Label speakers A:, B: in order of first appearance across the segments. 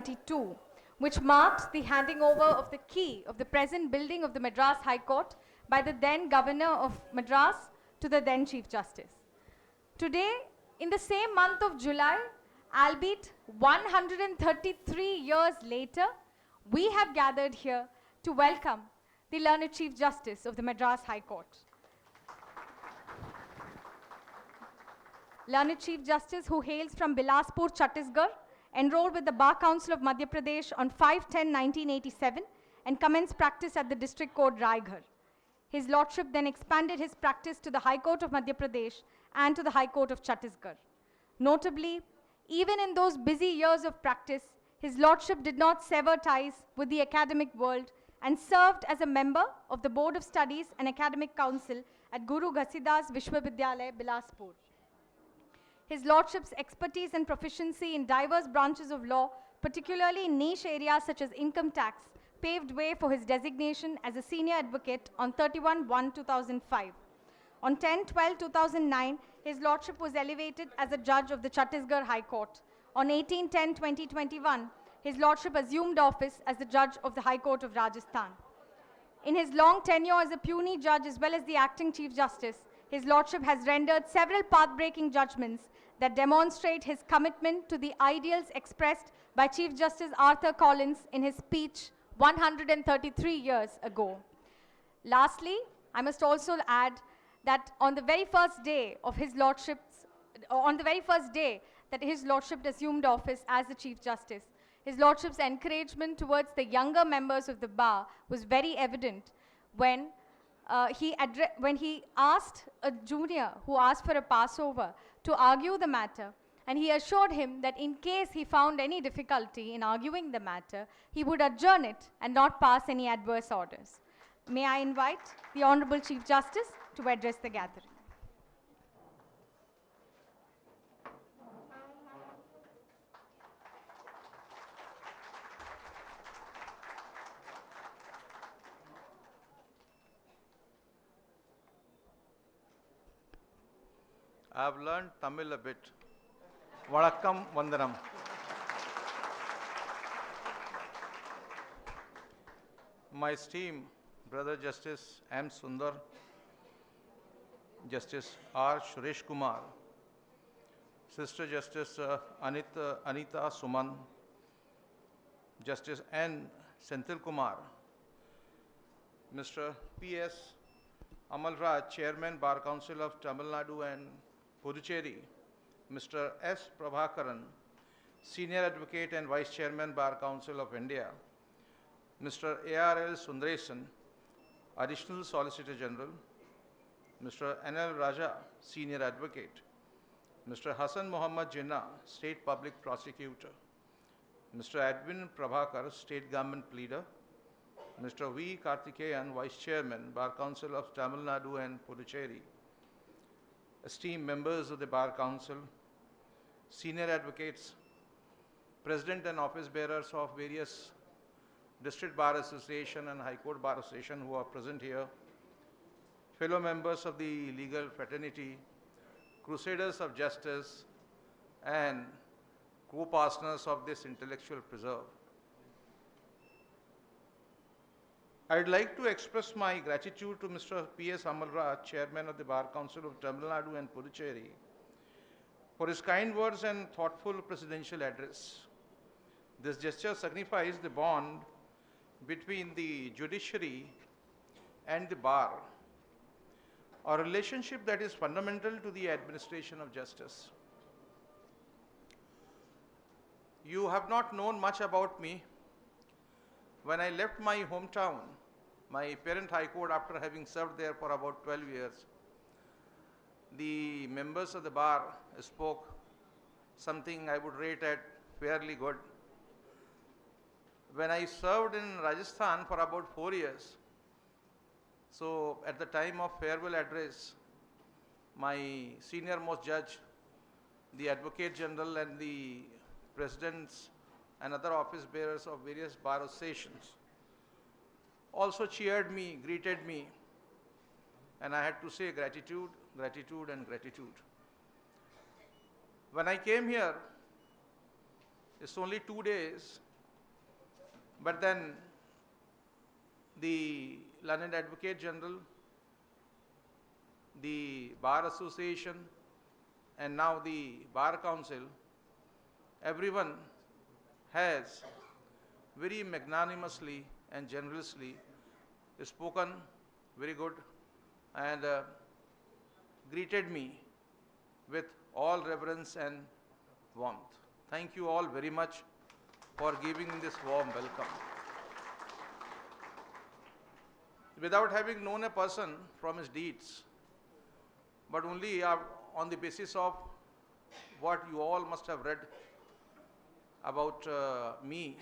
A: 1992, which marked the handing over of the key of the present building of the Madras High Court by the then Governor of Madras to the then Chief Justice. Today, in the same month of July, albeit 133 years later, we have gathered here to welcome the learned Chief Justice of the Madras High Court. Learned Chief Justice, who hails from Bilaspur, Chhattisgarh, enrolled with the Bar Council of Madhya Pradesh on 5/10/1987 and commenced practice at the District Court Raighat. His Lordship then expanded his practice to the High Court of Madhya Pradesh and to the High Court of Chhattisgarh. Notably, even in those busy years of practice, His Lordship did not sever ties with the academic world and served as a member of the Board of Studies and Academic Council at Guru Ghasidas Vishwavidyalaya, Bilaspur. His Lordship's expertise and proficiency in diverse branches of law, particularly in niche areas such as income tax, paved way for his designation as a senior advocate on 31/1/2005. On 10/12/2009, His Lordship was elevated as a judge of the Chhattisgarh High Court. On 18/10/2021, His Lordship assumed office as the judge of the High Court of Rajasthan. In his long tenure as a puisne judge as well as the acting Chief Justice, His Lordship has rendered several path-breaking judgments that demonstrate his commitment to the ideals expressed by Chief Justice Arthur Collins in his speech 133 years ago. Lastly, I must also add that on the very first day of His Lordship's, that His Lordship assumed office as the Chief Justice, His Lordship's encouragement towards the younger members of the bar was very evident when he asked a junior who asked for a passover to argue the matter, and he assured him that in case he found any difficulty in arguing the matter, he would adjourn it and not pass any adverse orders. May I invite the Honorable Chief Justice to address the gathering.
B: I've learned Tamil a bit. Vanakkam Vandanam. My esteemed Brother Justice M. Sundar, Justice R. Suresh Kumar, Sister Justice Anita Suman, Justice N. Senthil Kumar, Mr. P.S. Amalraj, Chairman Bar Council of Tamil Nadu and Puducherry, Mr. S. Prabhakaran, Senior Advocate and Vice Chairman Bar Council of India, Mr. A.R.L. Sundaresan, Additional Solicitor General, Mr. N.L. Raja, Senior Advocate, Mr. Hassan Muhammad Jinnah, State Public Prosecutor, Mr. Edwin Prabhakar, State Government Pleader, Mr. V. Karthikeyan, Vice Chairman, Bar Council of Tamil Nadu and Puducherry, esteemed members of the Bar Council, senior advocates, President and office bearers of various District Bar Association and High Court Bar Association who are present here, fellow members of the legal fraternity, crusaders of justice, and co-partners of this intellectual preserve. I'd like to express my gratitude to Mr. P.S. Amalraj, Chairman of the Bar Council of Tamil Nadu and Puducherry, for his kind words and thoughtful presidential address. This gesture signifies the bond between the judiciary and the bar, a relationship that is fundamental to the administration of justice. You have not known much about me. When I left my hometown, my parent High Court, after having served there for about 12 years, the members of the bar spoke something I would rate at fairly good. When I served in Rajasthan for about 4 years, so at the time of farewell address, my senior most judge, the Advocate General and the presidents and other office bearers of various bar associations also cheered me, greeted me, and I had to say gratitude, gratitude, and gratitude. When I came here, it's only 2 days But then the Learned Advocate General, the Bar Association, and now the Bar Council, everyone has very magnanimously and generously spoken very good and greeted me with all reverence and warmth. Thank you all very much for giving me this warm welcome. Without having known a person from his deeds, but only on the basis of what you all must have read about me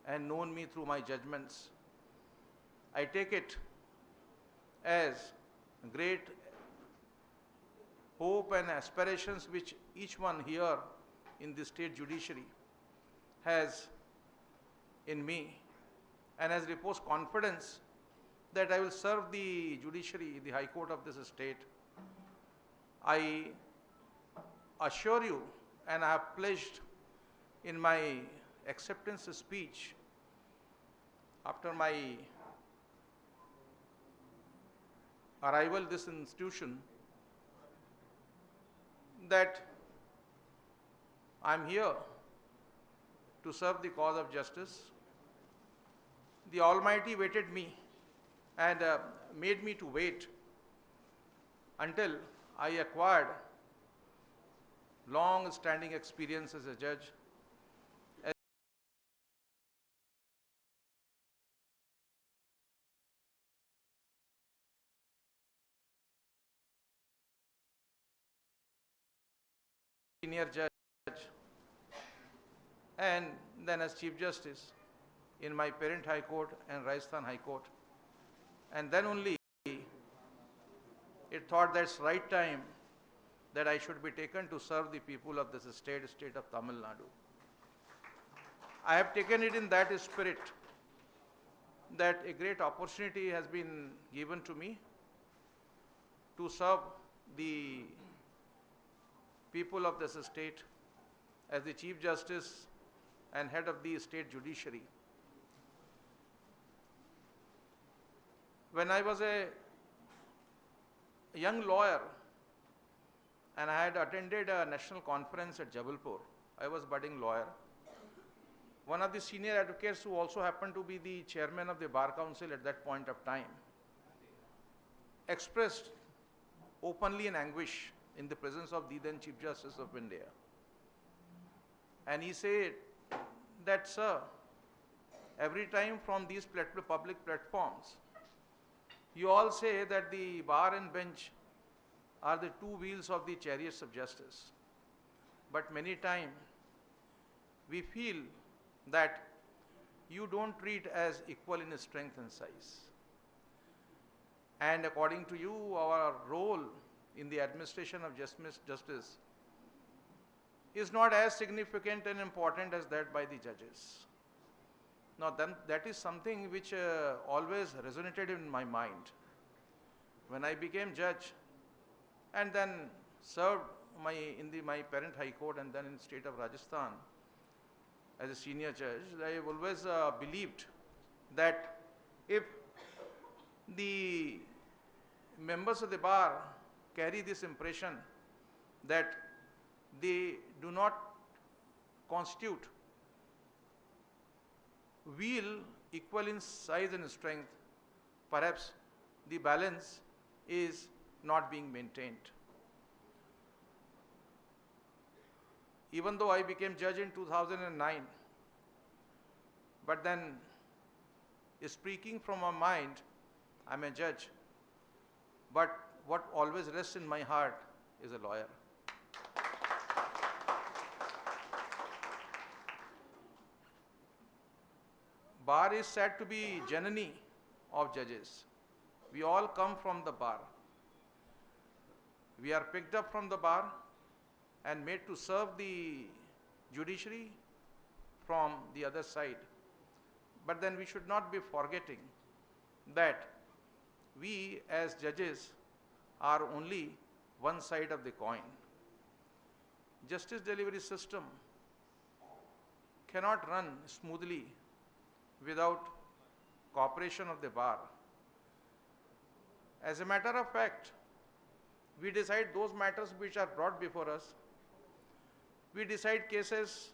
B: and known me through my judgments, I take it as great hope and aspirations which each one here in the state judiciary has in me, and has reposed confidence that I will serve the judiciary, the High Court of this state. I assure you, and I have pledged in my acceptance speech after my arrival at this institution, that I am here to serve the cause of justice. The Almighty waited me and made me to wait until I acquired long-standing experience as a judge, as senior judge, and then as Chief Justice in my parent High Court and Rajasthan High Court. And then only it thought that's right time that I should be taken to serve the people of this state of Tamil Nadu. I have taken it in that spirit that a great opportunity has been given to me to serve the people of this state as the Chief Justice and head of the state judiciary. When I was a young lawyer and I had attended a national conference at Jabalpur, I was budding lawyer. One of the senior advocates, who also happened to be the chairman of the Bar Council at that point of time, expressed openly in anguish in the presence of the then Chief Justice of India. And he said that, sir, every time from these public platforms, you all say that the bar and bench are the two wheels of the chariots of justice. But many times we feel that you don't treat as equal in strength and size. And according to you, our role in the administration of justice is not as significant and important as that by the judges. Now then, that is something which always resonated in my mind. When I became judge and then served in my parent High Court and then in the state of Rajasthan as a senior judge, I have always believed that if the members of the bar carry this impression that they do not constitute wheel equal in size and strength, perhaps the balance is not being maintained. Even though I became judge in 2009, but then speaking from my mind, I'm a judge, but what always rests in my heart is a lawyer. Bar is said to be Janani of judges. We all come from the bar. We are picked up from the bar and made to serve the judiciary from the other side. But then we should not be forgetting that we as judges are only one side of the coin. Justice delivery system cannot run smoothly without cooperation of the bar. As a matter of fact, we decide those matters which are brought before us. We decide cases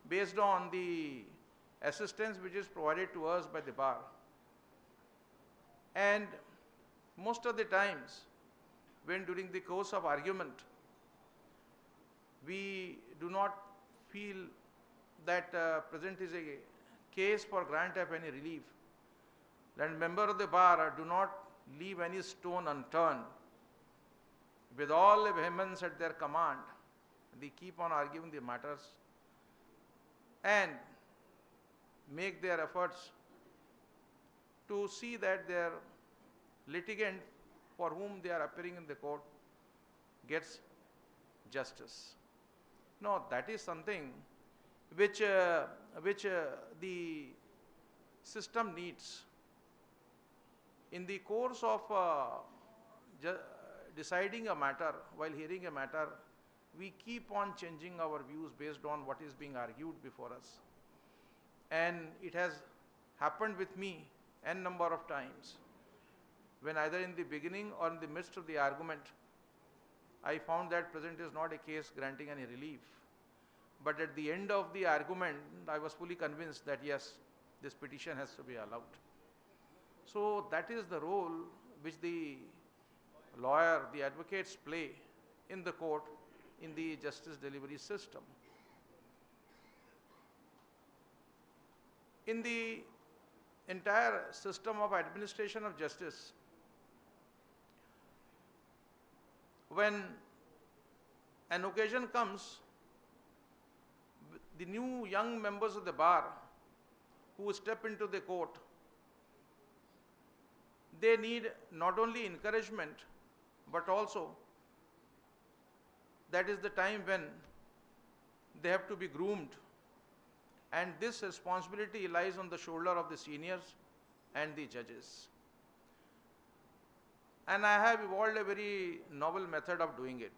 B: based on the assistance which is provided to us by the bar. And most of the times, when during the course of argument, we do not feel that present is a case for grant of any relief, then member of the bar do not leave any stone unturned. With all the vehemence at their command, they keep on arguing the matters and make their efforts to see that their litigant for whom they are appearing in the court gets justice. No, that is something which the system needs. In the course of deciding a matter, while hearing a matter, we keep on changing our views based on what is being argued before us. And it has happened with me n number of times, when either in the beginning or in the midst of the argument, I found that present is not a case granting any relief. But at the end of the argument, I was fully convinced that yes, this petition has to be allowed. So that is the role which the lawyer, the advocates play in the court, in the justice delivery system. In the entire system of administration of justice, when an occasion comes, the new young members of the bar who step into the court, they need not only encouragement, but also that is the time when they have to be groomed, and this responsibility lies on the shoulder of the seniors and the judges. And I have evolved a very novel method of doing it.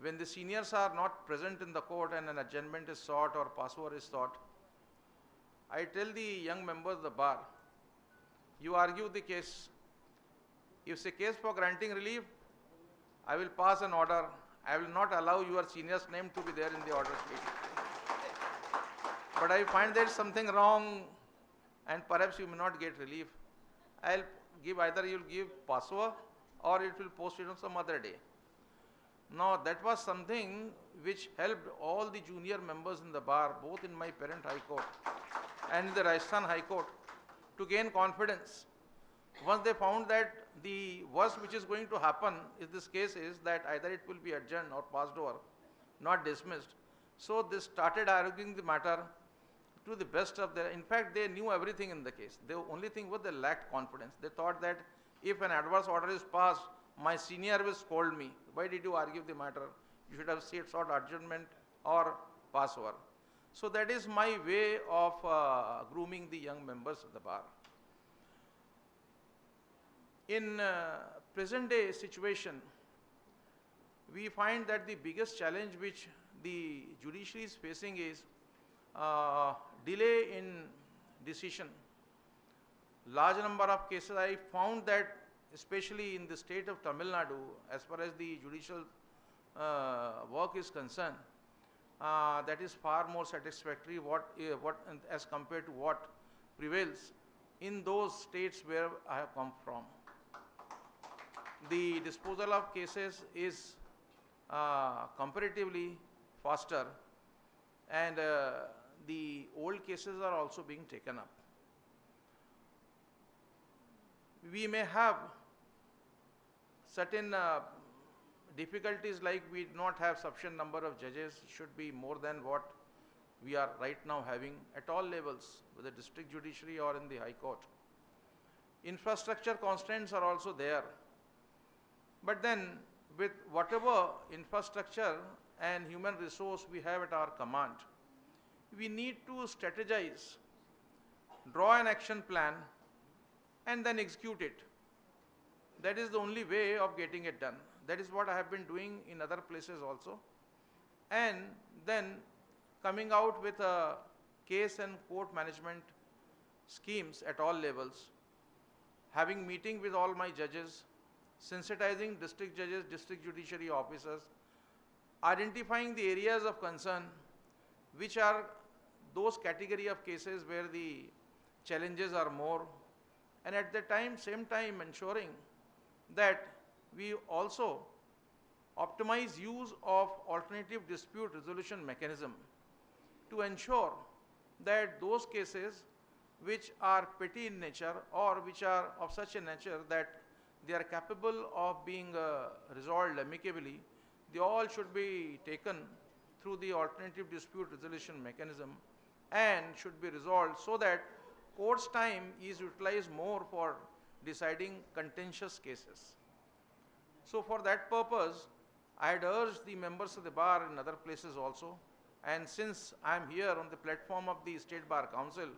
B: When the seniors are not present in the court and an adjournment is sought or password is sought, I tell the young members of the bar, you argue the case. If it's a case for granting relief, I will pass an order. I will not allow your senior's name to be there in the order sheet. But I find there is something wrong and perhaps you may not get relief. I'll give, either you'll give password or it will post it on some other day. Now that was something which helped all the junior members in the bar, both in my parent High Court and in the Rajasthan High Court, to gain confidence. Once they found that the worst which is going to happen in this case is that either it will be adjourned or passed over, not dismissed. So they started arguing the matter to the best of their, in fact they knew everything in the case. The only thing was they lacked confidence. They thought that if an adverse order is passed, my senior will scold me. Why did you argue the matter? You should have sought adjournment or pass over. So that is my way of grooming the young members of the bar. In present day situation, we find that the biggest challenge which the judiciary is facing is delay in decision. Large number of cases I found that, especially in the state of Tamil Nadu, as far as the judicial work is concerned, that is far more satisfactory as compared to what prevails in those states where I have come from. The disposal of cases is comparatively faster, and the old cases are also being taken up. We may have certain difficulties, like we do not have sufficient number of judges, should be more than what we are right now having at all levels, whether district judiciary or in the High Court. Infrastructure constraints are also there. But then with whatever infrastructure and human resource we have at our command, we need to strategize, draw an action plan, and then execute it. That is the only way of getting it done. That is what I have been doing in other places also. And then coming out with a case and court management schemes at all levels, having meeting with all my judges, sensitizing district judges, district judiciary officers, identifying the areas of concern which are those category of cases where the challenges are more, and at the same time ensuring that we also optimize use of alternative dispute resolution mechanism to ensure that those cases which are petty in nature or which are of such a nature that they are capable of being resolved amicably, they all should be taken through the alternative dispute resolution mechanism and should be resolved so that court's time is utilized more for deciding contentious cases. So for that purpose, I had urged the members of the bar in other places also, and since I am here on the platform of the State Bar Council,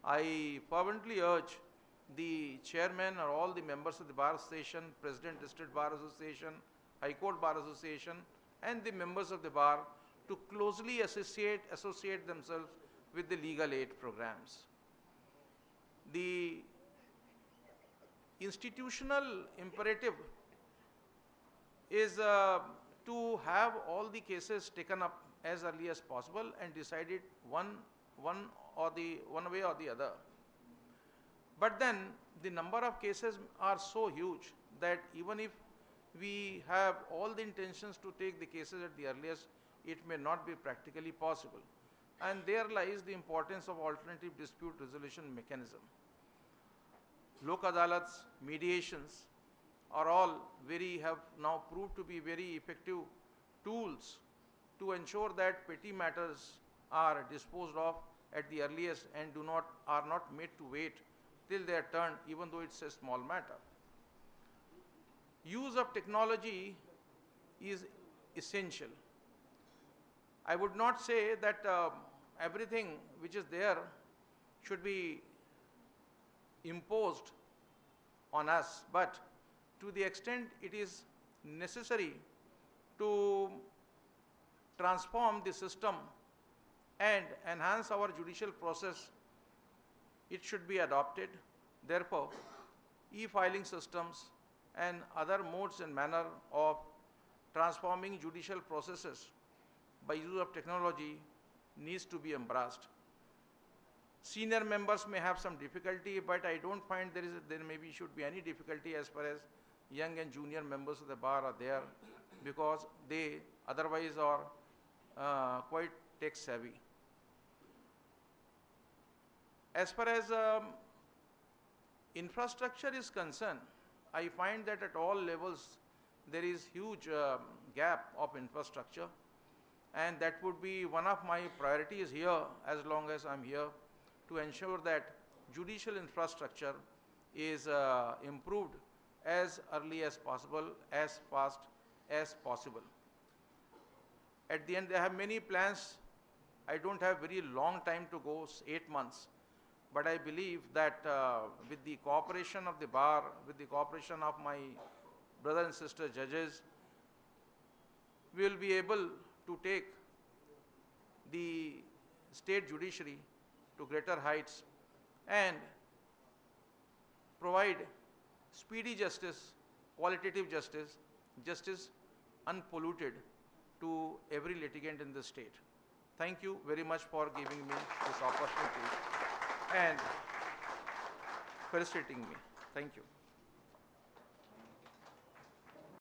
B: I fervently urge the chairman or all the members of the Bar Association, President District Bar Association, High Court Bar Association, and the members of the bar to closely associate themselves with the legal aid programs. The institutional imperative is to have all the cases taken up as early as possible and decided one way or the other. But then the number of cases are so huge that even if we have all the intentions to take the cases at the earliest, it may not be practically possible. And there lies the importance of alternative dispute resolution mechanism. Lok adalats, mediations are all have now proved to be very effective tools to ensure that petty matters are disposed of at the earliest and are not made to wait till their turn, even though it's a small matter. Use of technology is essential. I would not say that everything which is there should be imposed on us, but to the extent it is necessary to transform the system and enhance our judicial process, it should be adopted. Therefore, e-filing systems and other modes and manner of transforming judicial processes by use of technology needs to be embraced. Senior members may have some difficulty, but I don't find there maybe should be any difficulty as far as young and junior members of the bar are there, because they otherwise are quite tech savvy. As far as infrastructure is concerned, I find that at all levels there is huge gap of infrastructure, and that would be one of my priorities here as long as I'm here, to ensure that judicial infrastructure is improved as early as possible, as fast as possible. At the end, they have many plans. I don't have very long time to go, 8 months. But I believe that with the cooperation of the bar, with the cooperation of my brother and sister judges, we will be able to take the state judiciary to greater heights and provide speedy justice, qualitative justice, justice unpolluted to every litigant in the state. Thank you very much for giving me this opportunity and felicitating me. Thank you.